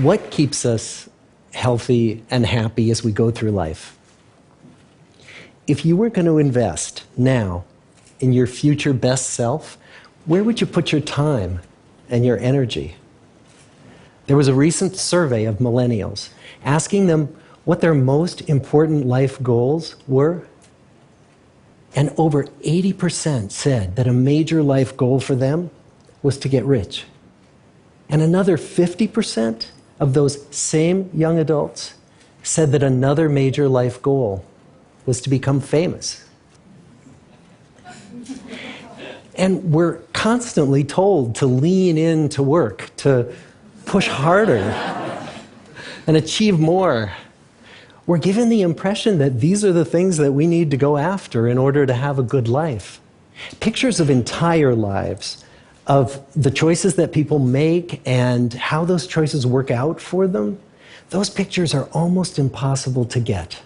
What keeps us healthy and happy as we go through life? If you were going to invest now in your future best self, where would you put your time and your energy? There was a recent survey of millennials asking them what their most important life goals were. And over 80% said that a major life goal for them was to get rich. And another 50% of those same young adults said that another major life goal was to become famous. And we're constantly told to lean into work, to push harder and achieve more. We're given the impression that these are the things that we need to go after in order to have a good life. Pictures of entire lives, of the choices that people make and how those choices work out for them, those pictures are almost impossible to get.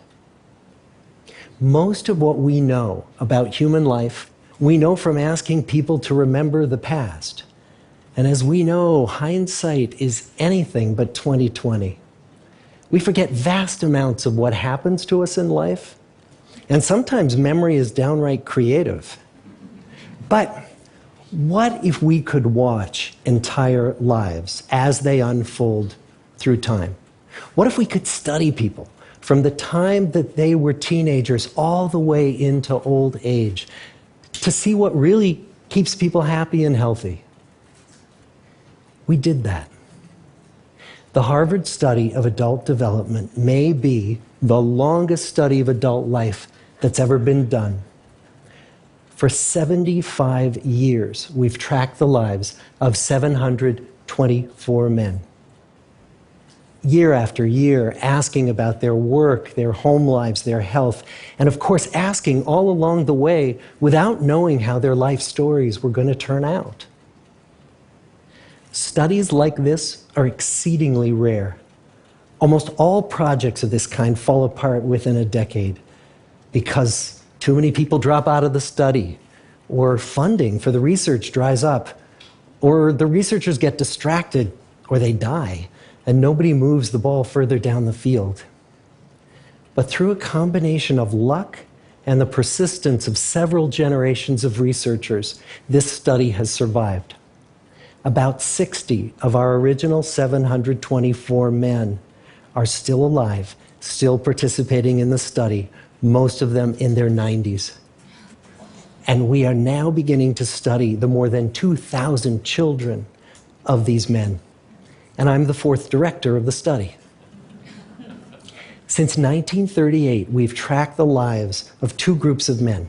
Most of what we know about human life, we know from asking people to remember the past. And as we know, hindsight is anything but 20/20. We forget vast amounts of what happens to us in life, and sometimes memory is downright creative. But what if we could watch entire lives as they unfold through time? What if we could study people from the time that they were teenagers all the way into old age to see what really keeps people happy and healthy? We did that. The Harvard study of adult development may be the longest study of adult life that's ever been done. For 75 years, we've tracked the lives of 724 men. Year after year, asking about their work, their home lives, their health, and of course, asking all along the way without knowing how their life stories were going to turn out. Studies like this are exceedingly rare. Almost all projects of this kind fall apart within a decade because too many people drop out of the study, or funding for the research dries up, or the researchers get distracted, or they die, and nobody moves the ball further down the field. But through a combination of luck and the persistence of several generations of researchers, this study has survived. About 60 of our original 724 men are still alive, still participating in the study, most of them in their 90s. And we are now beginning to study the more than 2,000 children of these men. And I'm the fourth director of the study. Since 1938, we've tracked the lives of two groups of men.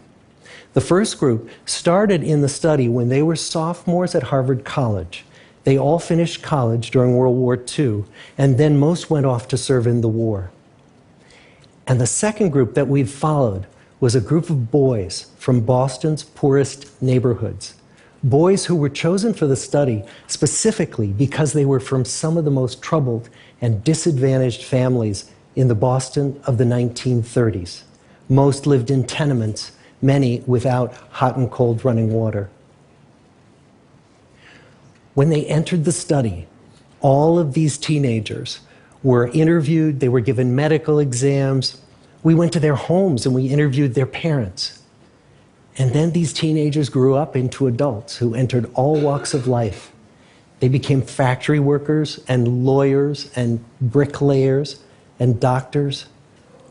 The first group started in the study when they were sophomores at Harvard College. They all finished college during World War II, and then most went off to serve in the war. And the second group that we've followed was a group of boys from Boston's poorest neighborhoods. Boys who were chosen for the study specifically because they were from some of the most troubled and disadvantaged families in the Boston of the 1930s. Most lived in tenements, many without hot and cold running water. When they entered the study, all of these teenagers were interviewed, they were given medical exams. We went to their homes and we interviewed their parents. And then these teenagers grew up into adults who entered all walks of life. They became factory workers and lawyers and bricklayers and doctors,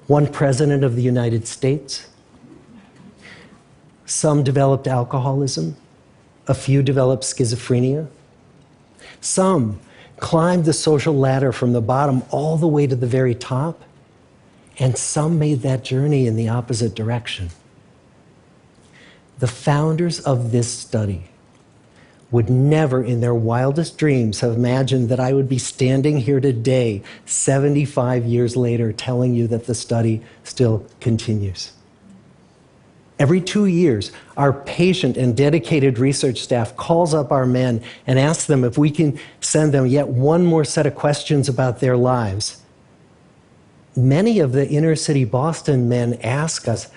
one president of the United States. Some developed alcoholism, a few developed schizophrenia. Some climbed the social ladder from the bottom all the way to the very top, and some made that journey in the opposite direction. The founders of this study would never in their wildest dreams have imagined that I would be standing here today, 75 years later, telling you that the study still continues. Every 2 years, our patient and dedicated research staff calls up our men and asks them if we can send them yet one more set of questions about their lives. Many of the inner city Boston men ask us,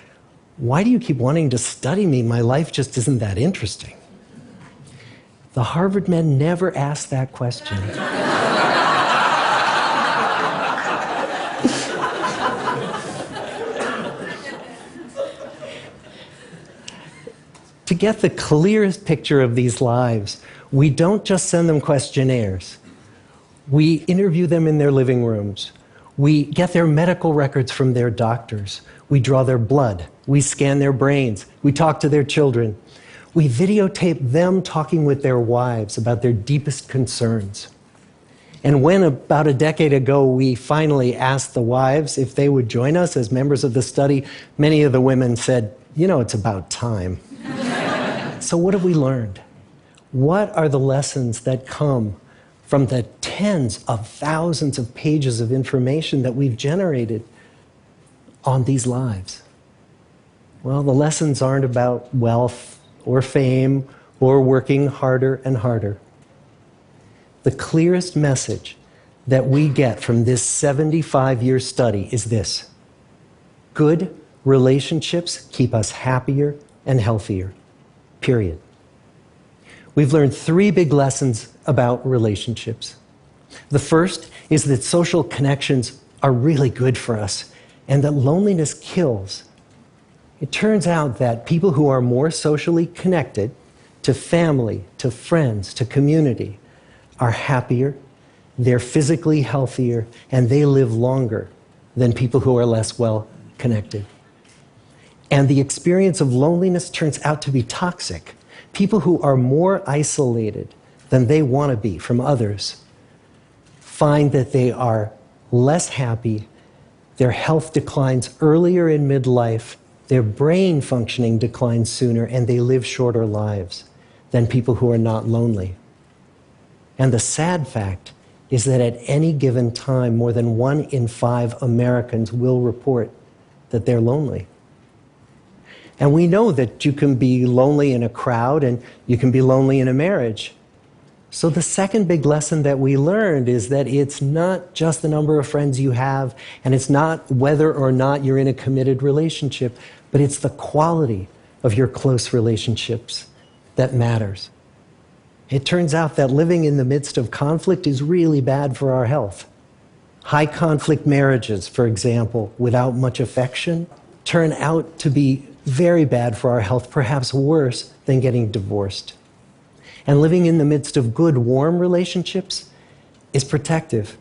"Why do you keep wanting to study me? My life just isn't that interesting." The Harvard men never asked that question. get the clearest picture of these lives, we don't just send them questionnaires. We interview them in their living rooms. We get their medical records from their doctors. We draw their blood. We scan their brains. We talk to their children. We videotape them talking with their wives about their deepest concerns. And when, about a decade ago, we finally asked the wives if they would join us as members of the study, many of the women said, "You know, it's about time." So what have we learned? What are the lessons that come from the tens of thousands of pages of information that we've generated on these lives? Well, the lessons aren't about wealth or fame or working harder and harder. The clearest message that we get from this 75-year study is this: good relationships keep us happier and healthier, period. We've learned 3 big lessons about relationships. The first is that social connections are really good for us and that loneliness kills. It turns out that people who are more socially connected to family, to friends, to community, are happier, they're physically healthier, and they live longer than people who are less well connected. And the experience of loneliness turns out to be toxic. People who are more isolated than they want to be from others find that they are less happy, their health declines earlier in midlife, their brain functioning declines sooner, and they live shorter lives than people who are not lonely. And the sad fact is that at any given time, more than 1 in 5 Americans will report that they're lonely. And we know that you can be lonely in a crowd and you can be lonely in a marriage. So the second big lesson that we learned is that it's not just the number of friends you have, and it's not whether or not you're in a committed relationship, but it's the quality of your close relationships that matters. It turns out that living in the midst of conflict is really bad for our health. High conflict marriages, for example, without much affection, turn out to be very bad for our health, perhaps worse than getting divorced. And living in the midst of good, warm relationships is protective.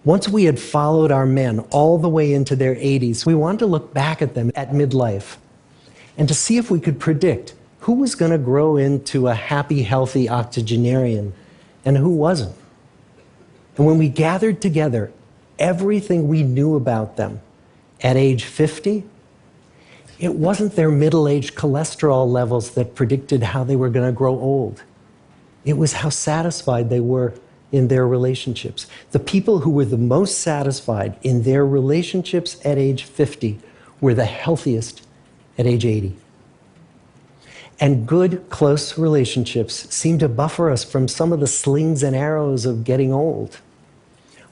Once we had followed our men all the way into their 80s, we wanted to look back at them at midlife and to see if we could predict who was going to grow into a happy, healthy octogenarian and who wasn't. And when we gathered together everything we knew about them at age 50, it wasn't their middle-aged cholesterol levels that predicted how they were going to grow old. It was how satisfied they were in their relationships. The people who were the most satisfied in their relationships at age 50 were the healthiest at age 80. And good, close relationships seem to buffer us from some of the slings and arrows of getting old.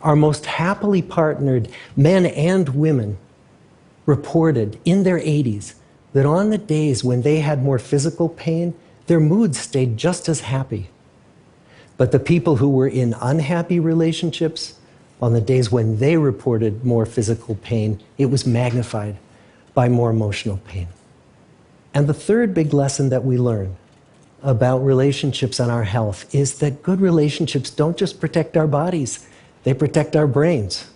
Our most happily partnered men and women reported in their 80s that on the days when they had more physical pain, their moods stayed just as happy. But the people who were in unhappy relationships, on the days when they reported more physical pain, it was magnified by more emotional pain. And the third big lesson that we learn about relationships and our health is that good relationships don't just protect our bodies, they protect our brains.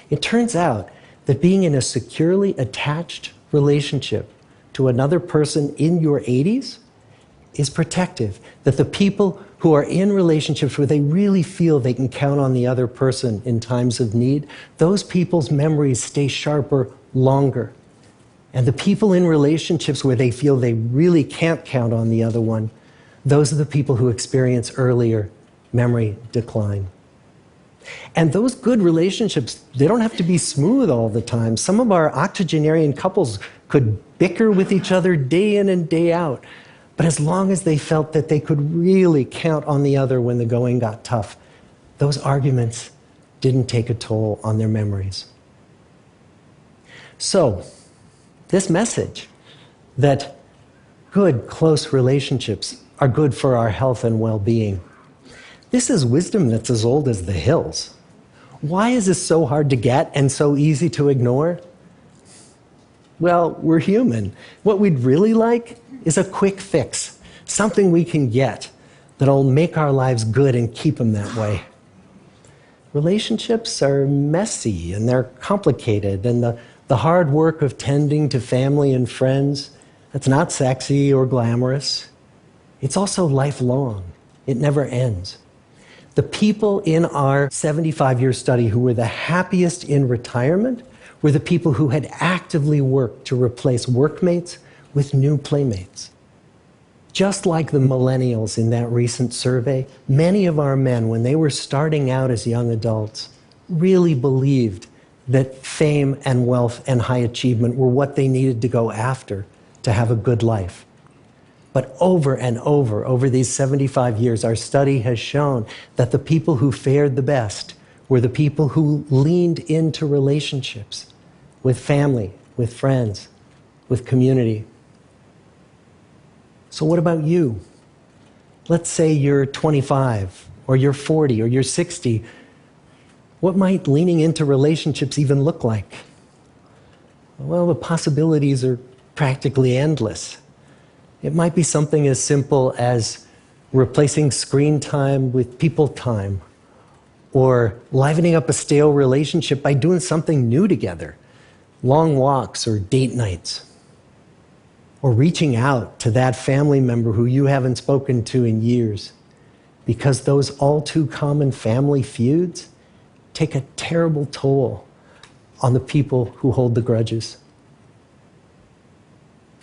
It turns out that being in a securely attached relationship to another person in your 80s is protective. That the people who are in relationships where they really feel they can count on the other person in times of need, those people's memories stay sharper longer. And the people in relationships where they feel they really can't count on the other one, those are the people who experience earlier memory decline. And those good relationships, they don't have to be smooth all the time. Some of our octogenarian couples could bicker with each other day in and day out. But as long as they felt that they could really count on the other when the going got tough, those arguments didn't take a toll on their memories. So, this message that good, close relationships are good for our health and well-being, this is wisdom that's as old as the hills. Why is this so hard to get and so easy to ignore? Well, we're human. What we'd really like is a quick fix, something we can get that'll make our lives good and keep them that way. Relationships are messy and they're complicated, and the hard work of tending to family and friends, that's not sexy or glamorous. It's also lifelong. It never ends. The people in our 75-year study who were the happiest in retirement were the people who had actively worked to replace workmates with new playmates. Just like the millennials in that recent survey, many of our men, when they were starting out as young adults, really believed that fame and wealth and high achievement were what they needed to go after to have a good life. But over and over these 75 years, our study has shown that the people who fared the best were the people who leaned into relationships with family, with friends, with community. So what about you? Let's say you're 25, or you're 40, or you're 60. What might leaning into relationships even look like? Well, the possibilities are practically endless. It might be something as simple as replacing screen time with people time, or livening up a stale relationship by doing something new together, long walks or date nights, or reaching out to that family member who you haven't spoken to in years, because those all too common family feuds take a terrible toll on the people who hold the grudges.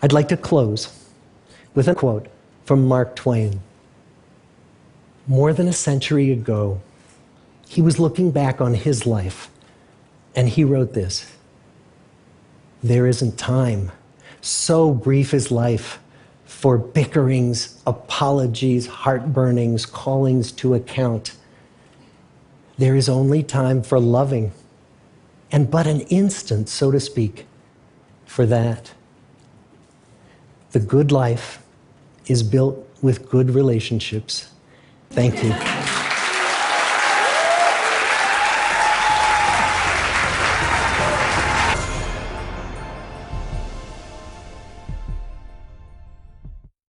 I'd like to close with a quote from Mark Twain. More than a century ago, he was looking back on his life, and he wrote this: "There isn't time. So brief is life for bickerings, apologies, heartburnings, callings to account. There is only time for loving, and but an instant, so to speak, for that. The good life is built with good relationships." Thank you.